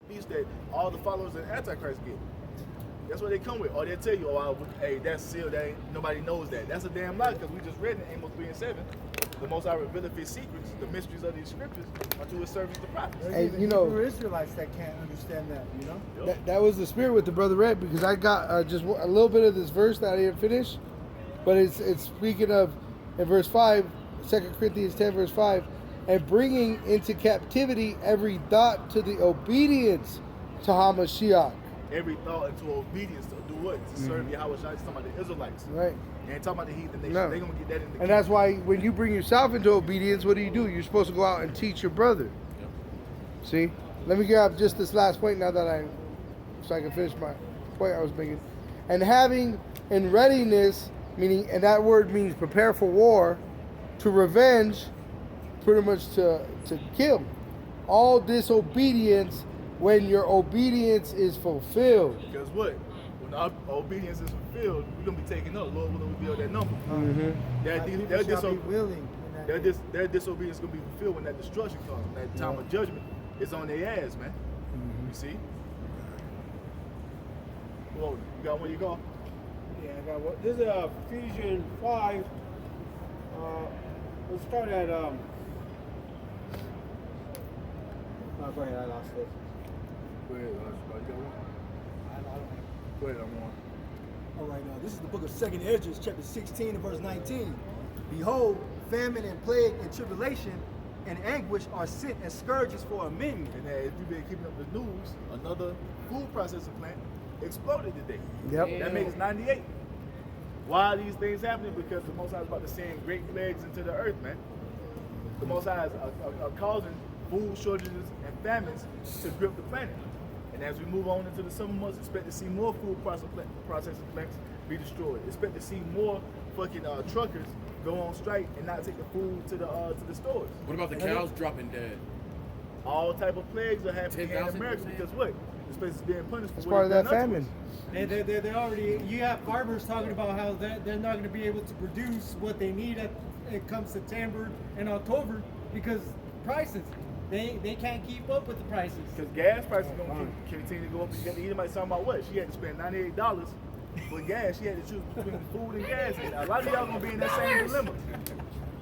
feast that all the followers of the Antichrist get. That's what they come with. Or they'll tell you, hey, that's sealed. That ain't, nobody knows that. That's a damn lie because we just read in Amos 3 and 7. The Most High revealeth his secrets, the mysteries of these scriptures, unto his servants, the prophets. And you know, Hebrew Israelites that can't understand that, you know. that was the spirit with the brother read, because I got just a little bit of this verse that I didn't finish, but it's speaking of in verse 5, 2 Corinthians 10 verse 5, and bringing into captivity every thought to the obedience to Hamashiach. Every thought into obedience to do what? To serve Yahweh. He's talking about the Israelites. Right. They ain't talking about the heathen nation. No. They're going to get that in the And kingdom. that's why when you bring yourself into obedience, what do? You're supposed to go out and teach your brother. Yep. See? Let me grab just this last point now that so I can finish my point I was making. And having in readiness, meaning, and that word means prepare for war, to revenge, pretty much to kill. All disobedience when your obedience is fulfilled. Because what? When our obedience is fulfilled, we're going to be taken up. Lord will reveal that number. Their disobedience is going to be fulfilled when that destruction comes. When that time of judgment is on their ass, man. You see? Well, you got one you call? Yeah, I got one. This is Ephesians 5. Let's start at no, go ahead. I lost it. Go ahead, you got one? I don't have. Go ahead, I'm on. All right, this is the book of 2nd Esdras, chapter 16 and verse 19. Behold, famine and plague and tribulation and anguish are sent as scourges for a men. And if you've been keeping up the news, another food processing plant exploded today. Yep. That makes 98. Why are these things happening? Because the Most High is about to send great plagues into the earth, man. The Most High is causing food shortages and famines to grip the planet. And as we move on into the summer months, expect to see more food processing plants be destroyed. Expect to see more fucking truckers go on strike and not take the food to the stores. What about the cows dropping dead? All type of plagues are happening here in 10,000, America because what? This place is being punished for It's what part of it's that done unto us. famine. They already. You have farmers talking about how they're not going to be able to produce what they need it comes September and October because prices. They can't keep up with the prices. Because gas prices are going to continue to go up. You got to eat. Somebody talking about what? She had to spend $98 for gas. She had to choose between food and gas. And a lot of y'all going to be in that same dilemma.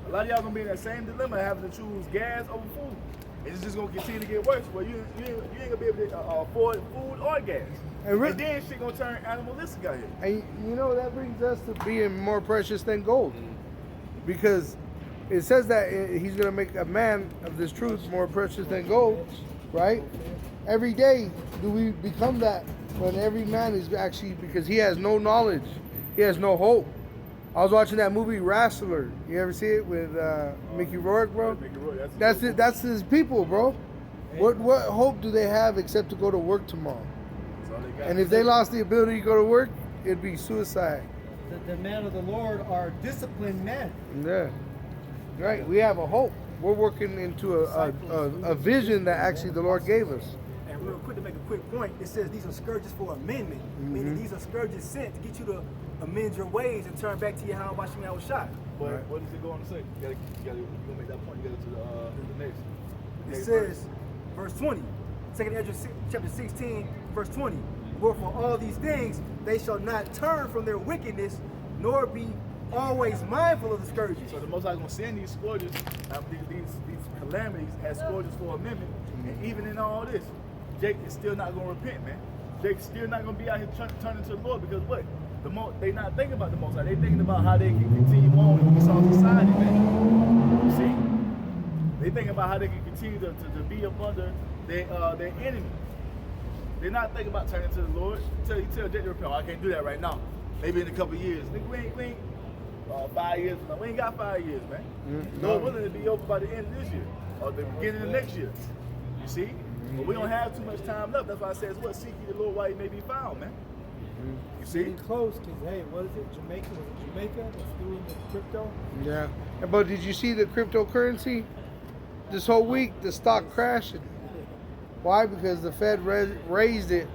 A lot of y'all going to be in that same dilemma having to choose gas over food. And it's just going to continue to get worse. Well, you ain't going to be able to afford food or gas. And then shit going to turn animalistic out here. And you know, that brings us to being more precious than gold. Because it says that he's going to make a man of this truth more precious than gold, right? Every day do we become that when every man is actually, because he has no knowledge, he has no hope. I was watching that movie Wrestler. You ever see it with Mickey Rourke, bro? That's it. That's his people, bro. What hope do they have except to go to work tomorrow? And if they lost the ability to go to work, it'd be suicide. The men of the Lord are disciplined men. Yeah. Right. We have a hope. We're working into a vision that actually the Lord gave us. And real quick, to make a quick point, it says these are scourges for amendment, meaning these are scourges sent to get you to amend your ways and turn back to your how Bashim was shot. But what is it going to say? You gotta make that point. You got to the next. It says, verse 20, 2nd Esdras chapter 16, verse 20. Wherefore all these things they shall not turn from their wickedness, nor be always mindful of the scourges. So the Most High is going to send these scourges, these calamities as scourges for amendment. And even in all this, Jake is still not going to repent, man. Jake's still not going to be out here turning to the Lord because what? They not thinking about the Most High. They thinking about how they can continue on in Esau society, man. You see? They thinking about how they can continue to be up under their enemy. They're not thinking about turning to the Lord. You tell Jake to repent. I can't do that right now. Maybe in a couple of years. Nigga, we ain't 5 years. We ain't got 5 years, man. Lord willing to be over by the end of this year or the beginning of next year. You see? But we don't have too much time left. That's why I says, what? Seek ye the Lord while he may be found, man. You see? Getting close, because, hey, what is it? Jamaica? Was it Jamaica that's doing the crypto? Yeah. But did you see the cryptocurrency? This whole week, the stock crashing. Why? Because the Fed raised it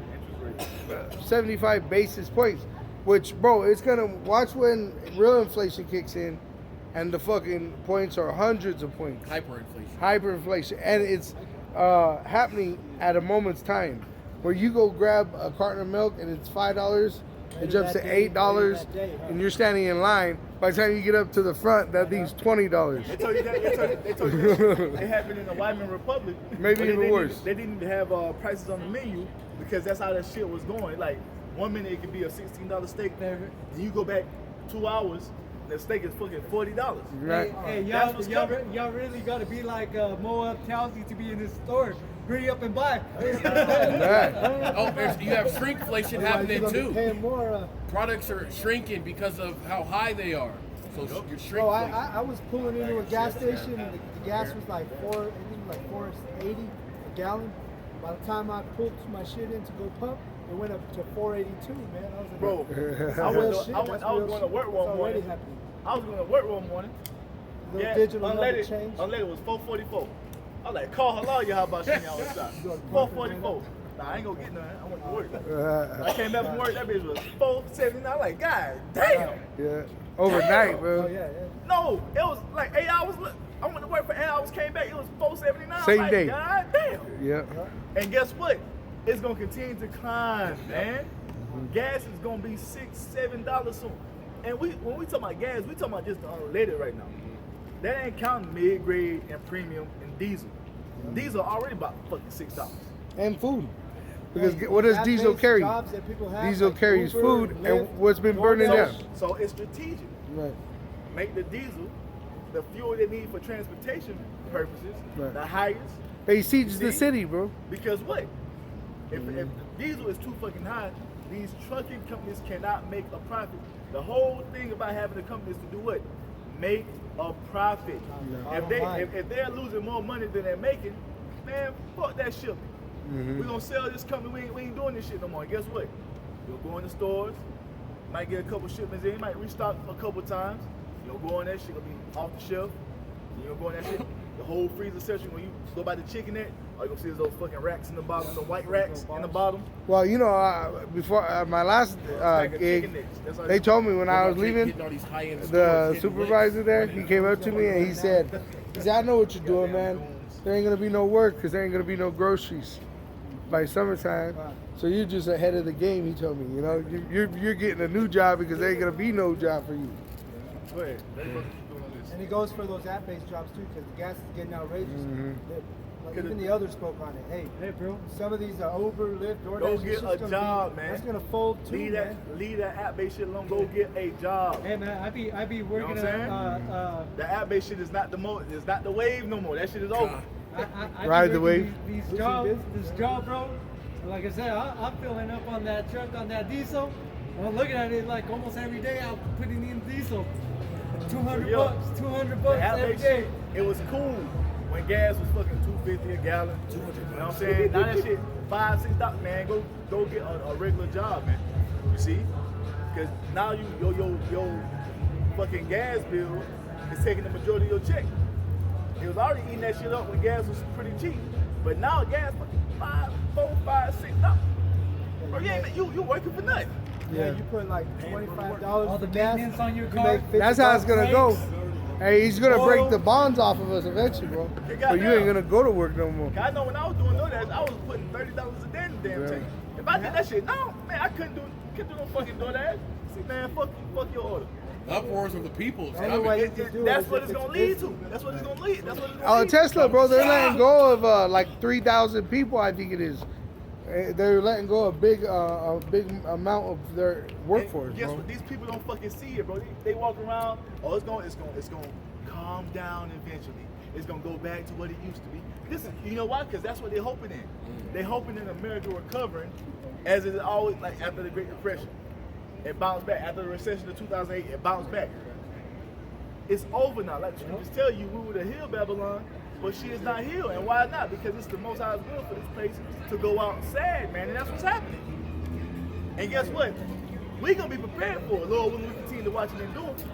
75 basis points. Which, bro, it's going to, watch when real inflation kicks in and the fucking points are hundreds of points. Hyperinflation. Hyperinflation. And it's happening at a moment's time. Where you go grab a carton of milk and it's $5, it jumps to $8, and you're standing in line. By the time you get up to the front, that thing's $20. They told you that. They told you that. It happened in the Weimar Republic. Maybe but even worse. They didn't even have prices on the menu because that's how that shit was going. Like 1 minute it could be a $16 steak. Then you go back 2 hours, the steak is fucking $40. Right. Hey, That's what's y'all coming. really got to be like Moab Townsy to be in this store. Hurry up and buy. Right. Oh, you have shrinkflation happening too. Paying more. Products are shrinking because of how high they are. So you're shrinkflation. Bro, I was pulling into a gas station and the gas was like $4.80 a gallon. By the time I pulled my shit in to go pump, it went up to $4.82, man. I was like, Bro, I was going to work one morning. I was going to work one morning. Little digital number unleaded change. Unleaded was $4.44. I was like, call halal, how about you on the shop? $4.44. Nah, I ain't gonna get nothing. I went to work. I came back from work, that bitch was $4.79. I'm like, God damn. Yeah. Overnight, bro. Oh, yeah. No, it was like 8 hours. I went to work for 8 hours, came back, it was $4.79. Same like, day. God damn. Yeah. And guess what? It's gonna continue to climb, man. Gas is gonna be $6, $7 soon. And when we talk about gas, we talking about just the unleaded right now. That ain't counting mid-grade and premium and diesel. Diesel already about fucking $6. And food. Because what does diesel carry? Diesel carries food and what's been burning down. So it's strategic. Right. Make the diesel the fuel they need for transportation purposes Right. the highest. They siege the See? city, bro. Because what? If the diesel is too fucking high, these trucking companies cannot make a profit. The whole thing about having the companies to do what? Make a profit. If they're losing more money than they're making, man, fuck that shit. We're gonna sell this company. We ain't doing this shit no more. And guess what? You'll go in the stores, might get a couple shipments in, might restock a couple times. You'll go in that shit, gonna be off the shelf. You'll go in that shit. The whole freezer section, when you go by the chicken net, all you're gonna see is those fucking racks in the bottom, the white racks in the bottom. Well, you know, before my last Pack of gig, chicken necks. That's all they told me when I was leaving, Getting all these high-end the stores, hitting supervisor licks. there, he came up to me and he said, I know what you're doing, man. There ain't gonna be no work because there ain't gonna be no groceries by summertime. So you're just ahead of the game. He told me, you know, you're getting a new job because there ain't gonna be no job for you. Go ahead. Let me keep doing this. And it goes for those app-based jobs too, because the gas is getting outrageous. Like even the others spoke on it. Hey, bro, some of these are Uber, Lyft, DoorDash. Go it's get just a gonna job, be, man. That's gonna fold too, man. Leave that app-based shit alone. Go get a job. Hey man, I be working what I'm at The app-based shit is not it's not the wave no more. That shit is over. I Ride be the working wave. This job, bro. Like I said, I'm filling up on that truck on that diesel. I'm looking at it like almost every day. I'm putting in diesel. 200 Yo, bucks, 200 The bucks every app-based day. shit, it was cool when gas was fucking $2.50 a gallon. You know what I'm saying? Now that shit $5, $6, man. Go get a regular job, man. You see? Because now your fucking gas bill is taking the majority of your check. It was already eating that shit up when gas was pretty cheap, but now gas fucking $4, $5, $6. Bro, you working for nothing. Yeah, you put like $25 All the for gas. maintenance on your you car. make $50. That's how it's gonna go. Brakes. Hey, he's gonna break Oil. the bonds off of us eventually, bro. But you ain't gonna go to work no more. I know when I was doing DoorDash, I was putting $30 a day in the damn tank. If I did that shit, no, man, I couldn't do no fucking DoorDash. See, man, fuck your order. The uproars of the people is Only coming. way you can do That's it what is it's if gonna it's lead to. That's what it's gonna lead. That's what it's gonna Oh, lead Tesla, to. bro, they're letting go of like 3,000 people, I think it is. They're letting go of a big amount of their workforce, And guess bro. what? These people don't fucking see it, bro. They walk around. Oh, it's gonna calm down eventually. It's gonna go back to what it used to be. You know why? Because that's what they're hoping in. They're hoping in America recovering, as it is always like after the Great Depression. It bounced back after the recession of 2008. It bounced back. It's over now. Like I just tell you, we would have healed Babylon, but she is not healed. And why not? Because it's the Most High's will for this place to go out sad, man. And that's what's happening. And guess what? We're gonna be prepared for it, Lord, when we continue to watch it and do it.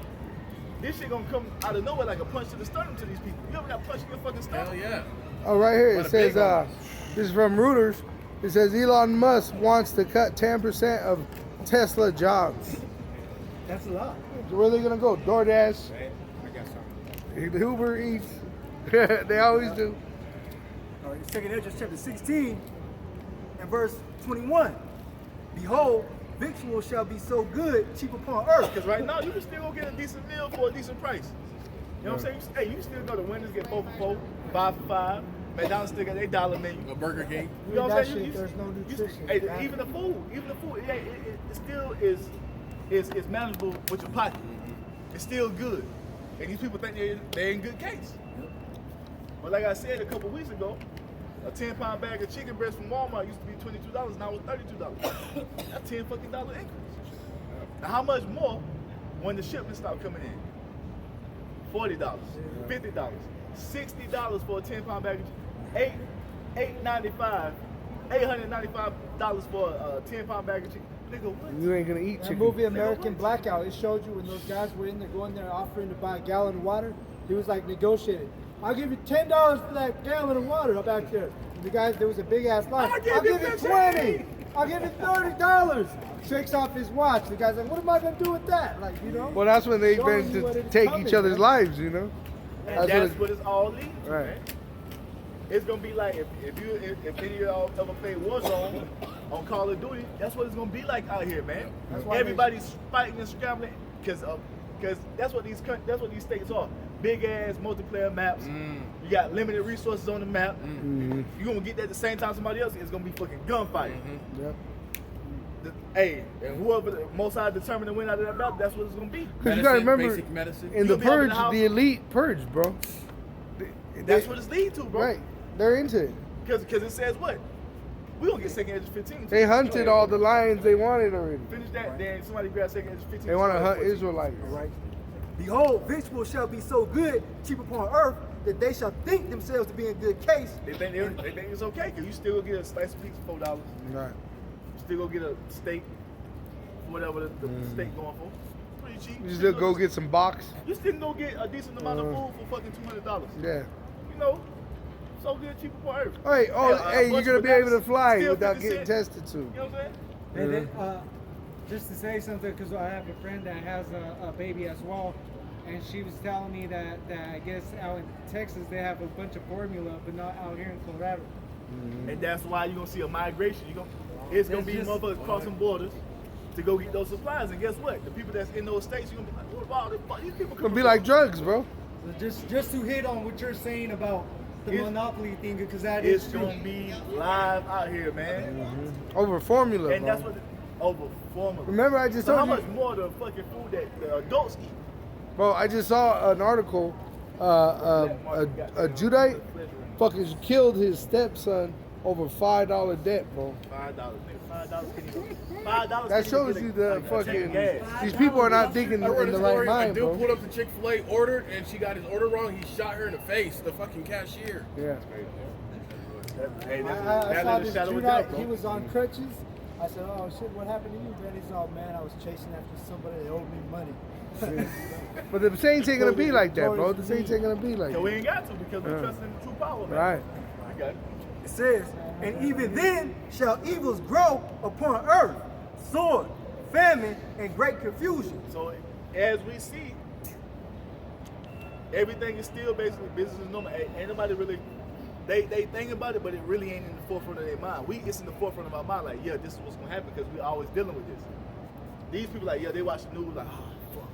This shit gonna come out of nowhere like a punch to the sternum to these people. You ever got punched in your fucking stomach? Hell yeah. Oh, right here it What a says, big one. this is from Reuters. It says Elon Musk wants to cut 10% of Tesla jobs. That's a lot. Where are they gonna go? DoorDash, Uber Eats. They always do. Second Ezra chapter 16, And verse 21, behold, victuals shall be so good, cheap upon earth. Because right now, you can still go get a decent meal for a decent price. You know what I'm saying? Hey, you can still go to Wendy's, get 4 for 4, 5 for 5. McDonald's still got their $1 menu. A Burger King. You know what That I'm saying? shit, there's no nutrition. Hey, even the food, it still is manageable with your pocket. It's still good. And these people think they're in good case. But like I said a couple weeks ago, a 10-pound bag of chicken breast from Walmart used to be $22, now it's $32. That's $10 fucking increase. Now how much more when the shipments start coming in? $40, $50, $60 for a 10-pound bag of chicken. $895 for a 10-pound bag of chicken. Nigga, what? You ain't gonna eat That chicken. movie American Blackout, it showed you when those guys were in there going there offering to buy a gallon of water. He was like negotiating. I'll give you $10 for that gallon of water back there. And the guys, there was a big ass line. I'll I'll give give you you 20. I'll give you $30. Shakes off his watch. The guy's like, what am I gonna do with that? Like, you know? Well, that's when they Showing been you what to it's take coming, each other's man. lives, you know. And that's what it's all leading to, Right. man. It's gonna be like if any of y'all ever played Warzone on Call of Duty, that's what it's gonna be like out here, man. That's why Everybody's fighting and scrambling because that's what these states are. Big ass multiplayer maps. You got limited resources on the map. You gonna get that at the same time somebody else. It's gonna be fucking gunfighting. Yep. Hey, and whoever the most high determined to win out of that battle, that's what it's gonna be. Because you gotta remember, Basic medicine. in the You'll be up in purge, the house. the elite purge, bro. That's what it's leading to, bro. Right. They're into it. Because it says what? We gonna get second edge 15. They hunted all the lions they wanted already. Finish that, then somebody grab second edge 15. They want to hunt 14. Israelites. Right. Behold, victuals shall be so good, cheap upon earth, that they shall think themselves to be in good case. They think it's okay, because you still go get a slice of pizza for $4. Right. You still go get a steak, whatever the steak going for. Pretty cheap. You still go get some box. You still go get a decent amount of food for fucking $200. Yeah. You know, so good, cheap upon earth. Hey, a you're bunch gonna of be able to bananas, fly still without 50 getting cents. tested too. You know what I'm saying? And then, just to say something, because I have a friend that has a baby as well, and she was telling me that I guess out in Texas they have a bunch of formula, but not out here in Colorado. And that's why you're gonna see a migration. It's gonna be motherfuckers crossing borders to go get those supplies. And guess what? The people that's in those states, you're gonna be like, what about these people? It's gonna be like drugs, bro. So just to hit on what you're saying about the It's- monopoly thing, because that It's is true. gonna be live out here, man. Over formula, And bro. that's what over formula. Remember, I just So how told you, much more the fucking food that the adults eat? bro. I just saw an article. A Judite fucking killed his stepson over $5 debt, bro. $5. $5. That shows you the fucking. gas. These people are not thinking I read in a the right story. A mind, dude bro. pulled up to Chick-fil-A, ordered, and she got his order wrong. He shot her in the face. The fucking cashier. Yeah. Hey, I that saw is this shadow of Judite, death, bro. he was on crutches. I said, oh shit, what happened to you, man? He's all, man, I was chasing after somebody that owed me money. But the Saints ain't gonna be like that, bro. The Saints ain't gonna be like So we that. ain't got to because we trust in the true power, man. Right. We got it. It says, and even then shall evils grow upon earth, sword, famine, and great confusion. So as we see, everything is still basically business as normal. Ain't nobody really they think about it, but it really ain't in the forefront of their mind. It's in the forefront of our mind, like, yeah, this is what's gonna happen because we're always dealing with this. These people like, yeah, they watch the news like, oh fuck,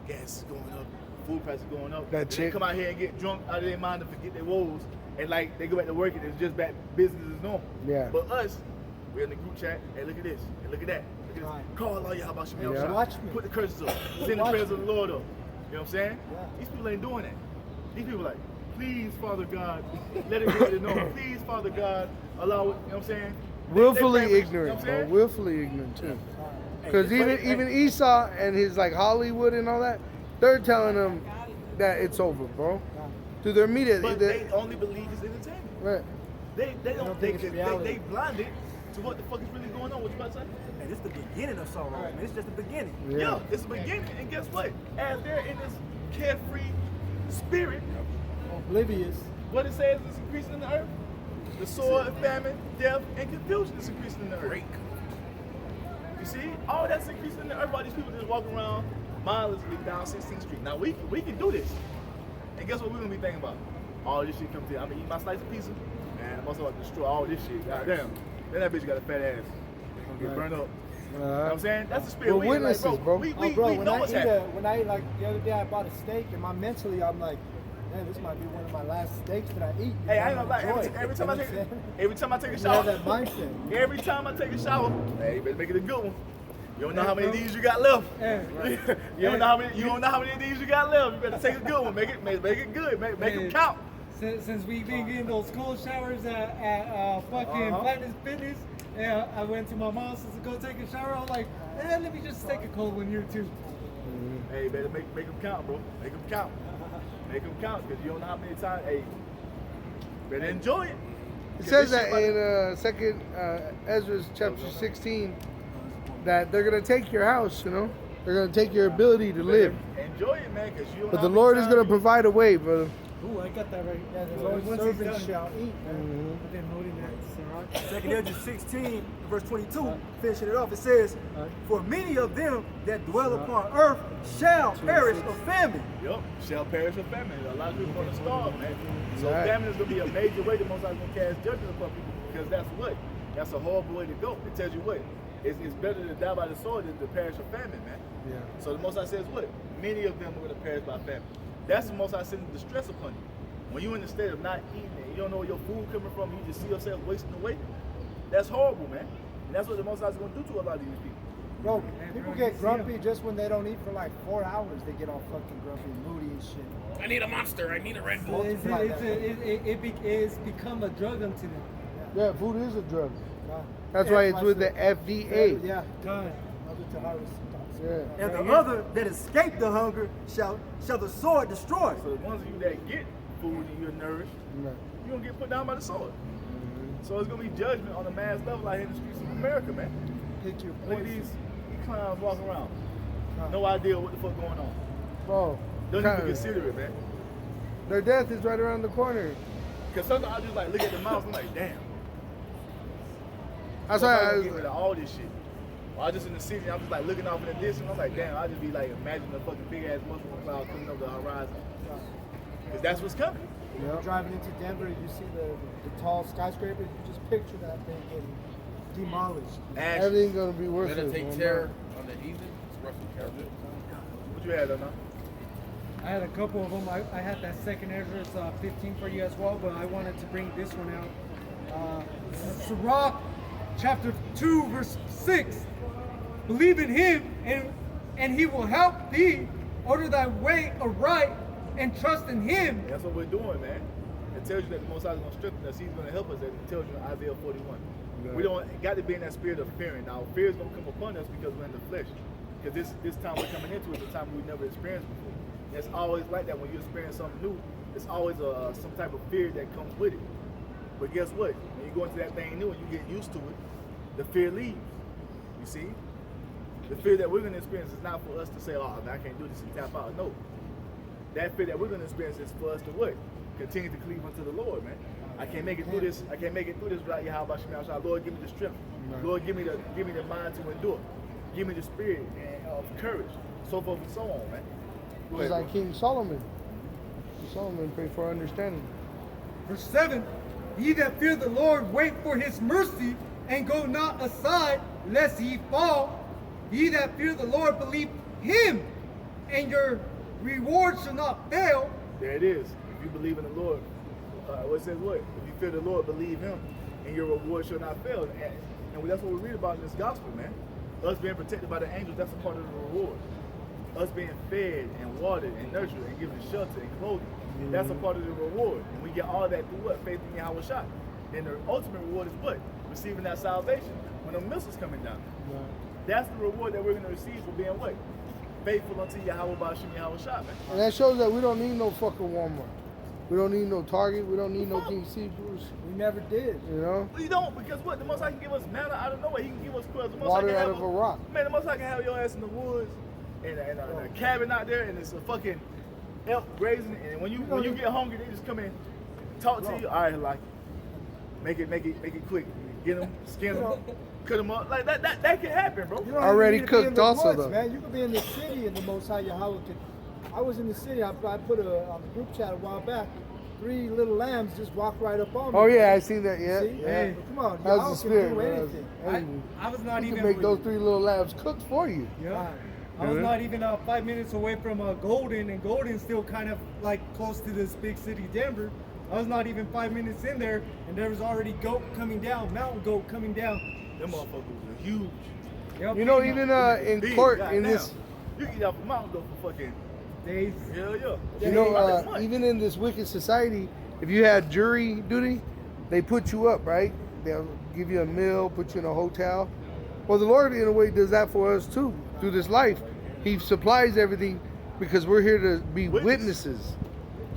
gas is going up, food prices going up. That And they chick- come out here and get drunk out of their mind and forget their woes, and like they go back to work and it's just back business as normal. Yeah. But us, we're in the group chat. Hey, look at this. Hey, look at that. Look at this. Right. Call all y'all about your Yeah. Watch me. Put the curses up. Send the Watch prayers me. of the Lord up. You know what I'm saying? Yeah. These people ain't doing that. These people like, please, Father God, let everybody know. Please, Father God, allow it. You know what I'm saying? Willfully They pray, ignorant, you know what I'm bro. saying? Willfully ignorant too. Because Hey, even Esau and his like Hollywood and all that, they're telling them that it's over, bro. Through their media, But they only believe it's entertainment. right. They don't think it's reality. they blinded to what the fuck is really going on. What you about to say? And it's the beginning of sorrow, man. It's just the beginning. Yeah, it's the beginning. And guess what? As they're in this carefree spirit, Oblivious. what it says is increasing in the earth. The sword, famine, death, and confusion is increasing in the earth. You see, all that's increasing in the earth. All these people just walking around mindlessly down 16th Street. Now we can do this. And guess what we're gonna be thinking about? All this shit comes in. I'm gonna eat my slice of pizza, and I'm also about to destroy all this shit. Goddamn. then that bitch got a fat ass. Get burned up. You know what I'm saying? That's the spirit. We're we in, witnesses, like, bro. We when know I what's eat happening. when I eat, like the other day, I bought a steak, and mentally I'm like, man, this might be one of my last steaks that I eat. Hey, I ain't gonna lie. enjoy it. Every time I You know take, what I'm saying? every time I take a You shower, have that mindset. every time I take a shower, hey, you better make it a good one. You don't know how many of these you got left. You don't know how many. You don't know how many of these you got left. You better take a good one. Make it good. Make them count. Since we've been getting those cold showers at fucking Planet Fitness, yeah, I went to my mom's to go take a shower. I was like, let me just take a cold one here too. Hey, better make them count, bro. Make them count. Make them count, because you don't know how many times. Hey, better enjoy it. It says that in Second Ezra chapter 16 that they're gonna take your house. You know, they're gonna take your ability to live. Enjoy it, man, because you don't But know the how Lord many is gonna times provide a way, brother. Ooh, I got that right. Yeah, there's always Once he's servants done. shall eat, man. I've been holding that. Ciroc. Second Ezra 16, verse 22, finishing it off, it says, for many of them that dwell upon earth shall perish of famine. Yup, shall perish of famine. A lot of people going to starve, man. So Right. famine is going to be a major way the Most High is going to cast judgment upon people, because that's a horrible way to go. It tells you what? It's better to die by the sword than to perish of famine, man. Yeah. So the Most High says what? Many of them are going to perish by famine. That's the Most High sending distress upon you. When you're in the state of not eating and you don't know where your food coming from, you just see yourself wasting away. That's horrible, man. And that's what the Most High is going to do to a lot of these people. Bro, people get grumpy just when they don't eat for like 4 hours. They get all fucking grumpy and moody and shit. I need a Monster. I need a Red Bull. It's become a drug unto them. Yeah, food is a drug. Nah. That's why it's with the FDA. Yeah. God. Other to harvest. Yeah. And the other that escape the hunger shall the sword destroy. So the ones of you that get food and you're nourished, Right. you're going to get put down by the sword. So it's going to be judgment on a mass level out here in the streets of America, man. Pick your Look at poison. these clowns walking around. No idea what the fuck going on. Bro, Don't kinda- even consider it, man. their death is right around the corner. Because sometimes I just like look at the mouse and I'm like, damn. That's I'm why trying I to was, get rid of all this shit. Or I just in the city, I'm just like looking off in the distance. I'm like, damn, I just be like, imagine the fucking big ass mushroom cloud coming over the horizon. Because that's what's coming. Yep. Driving into Denver, you see the tall skyscrapers. You just picture that thing getting demolished. Ashes. everything's gonna be worthless. Meditate man. terror on the heathen. It's roughly careful. What you had, though, I had a couple of them. I had that second Ezra 15 for you as well, but I wanted to bring this one out. Sirach, chapter 2, verse 6. Believe in him, and he will help thee. Order thy way aright, and trust in him. That's what we're doing, man. It tells you that the Most High is going to strengthen us. He's going to help us, as it tells you in Isaiah 41. We don't got to be in that spirit of fearing. Now, fear is going to come upon us because we're in the flesh. Because this time we're coming into is a time we've never experienced before. And it's always like that when you experience something new. It's always some type of fear that comes with it. But guess what? When you go into that thing new and you get used to it, the fear leaves. You see? The fear that we're going to experience is not for us to say, oh, I can't do this and tap out. No. That fear that we're going to experience is for us to what? Continue to cleave unto the Lord, man. I can't make it through this. I can't make it through this without you. How about you? Lord, give me the strength. Lord, give me the mind to endure. Give me the spirit of courage. So forth and so on, man. Go It's ahead, like King Solomon. Solomon prayed for understanding. Verse 7. Ye that fear the Lord, wait for his mercy, and go not aside, lest ye fall. Ye that fear the Lord, believe him, and your reward shall not fail. There it is. If you believe in the Lord, what says what? If you fear the Lord, believe him, and your reward shall not fail. And that's what we read about in this gospel, man. Us being protected by the angels, that's a part of the reward. Us being fed and watered and nurtured and given shelter and clothing, that's a part of the reward. And we get all that through what? Faith in Yahweh Shah. Then the ultimate reward is what? Receiving that salvation when the missiles coming down. That's the reward that we're going to receive for being what? Faithful unto Yahweh Bashim Yahweh Shah, man. And that shows that we don't need no fucking Walmart. We don't need no Target. We don't need no King Caesars. We never did. You know? We don't, because what? The Most High can give us manna out of nowhere. He can give us quails. The Most Water High can out have of a rock. Man, the Most High can have your ass in the woods and a cabin out there, and it's a fucking elk grazing. And when you get hungry, they just come in, talk to you. All right, like, make it quick. Get them, skin them, cut them up. Like that can happen, bro. You don't Already even need to be cooked in the also, woods, though. man. You could be in the city and the Most High Yahweh could. I was in the city. I put on the group chat a while back. 3 little lambs just walked right up on me. Oh yeah, I seen that. Yeah, See? yeah. Come on, That y'all was the can spirit. do Man. anything. I was not You even can make those 3 little lambs cooked for you. Yeah. Right. I was Mhm. not even 5 minutes away from Golden, and Golden's still kind of like close to this big city, Denver. I was not even 5 minutes in there, and there was already goat coming down, mountain goat coming down. Them motherfuckers are huge. Yep, You know, even in Big, court, goddamn. in this, You can get off the mountain go for fucking days. hell yeah. you know, That's money. even in this wicked society, if you had jury duty, they put you up, right? They'll give you a meal, put you in a hotel. Well, the Lord, in a way, does that for us too. Through this life, He supplies everything because we're here to be witnesses,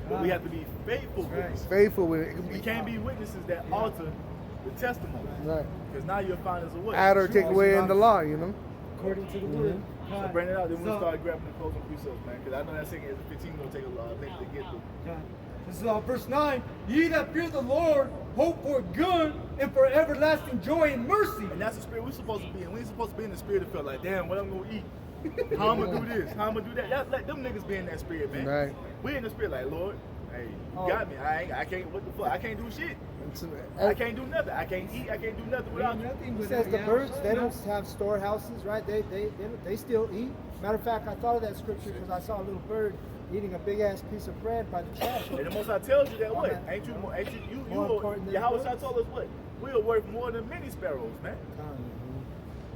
But we have to be faithful Right. witnesses. faithful with it. We can't be witnesses that alter the testimony. Right. Because now you'll find us a what? Add or take away in the law, you know. According to the word. So bring it out, then we'll So- start grabbing the closing precepts, man. Because I know that second is 15 gonna take a minute to get through. Okay. This is verse 9. Ye that fear the Lord, hope for good and for everlasting joy and mercy. And that's the spirit we're supposed to be in. We ain't supposed to be in the spirit that feel like, damn, what I'm gonna eat? How I'm gonna do this? How I'm gonna do that? Y'all let them niggas be in that spirit, man. Right. We in the spirit like, Lord, hey, you got me. I can't, what the fuck? I can't do shit. It's, I can't do nothing. I can't eat. I can't do nothing without you. Nothing It but says the yeah. birds, they don't have storehouses, right? They still eat. Matter of fact, I thought of that scripture because I saw a little bird eating a big ass piece of bread by the trash. And the Most High tells you that what? Okay. Ain't you More important than Yahweh birds? told us what? We are worth more than many sparrows, man.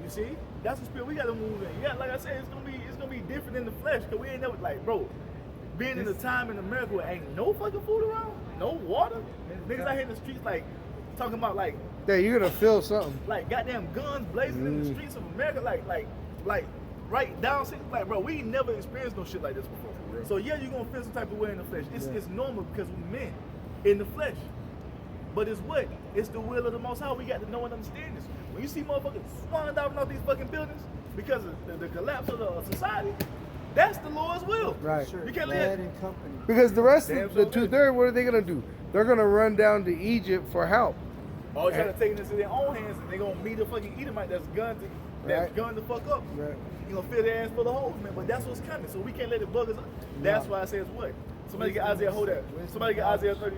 You see? That's the spirit we gotta move in. Yeah, like I said, it's gonna be different in the flesh, cause we ain't never like, bro, being in a time in America where ain't no fucking food around, no water. Niggas out here in the streets like talking about like yeah, you're gonna feel something. goddamn guns blazing in the streets of America, like right down like bro, we ain't never experienced no shit like this before. So yeah, you're gonna feel some type of way in the flesh. It's normal because we men in the flesh. But it's what? It's the will of the Most High. We got to know and understand this. When you see motherfuckers falling down off these fucking buildings because of the collapse of the society, that's the Lord's will. Right. Sure. You can't Bread let and company. Because the rest Damn of the sure 2/3, what are they gonna do? They're gonna run down to Egypt for help. all try to take this in their own hands and they gonna meet a fucking Edomite that's gunned Right. to fuck up. Right. You gonna fill their ass full of holes, man. But that's what's coming. So we can't let it bug us up. That's why I say it's what? Somebody get Isaiah, hold that. Somebody get Isaiah 30.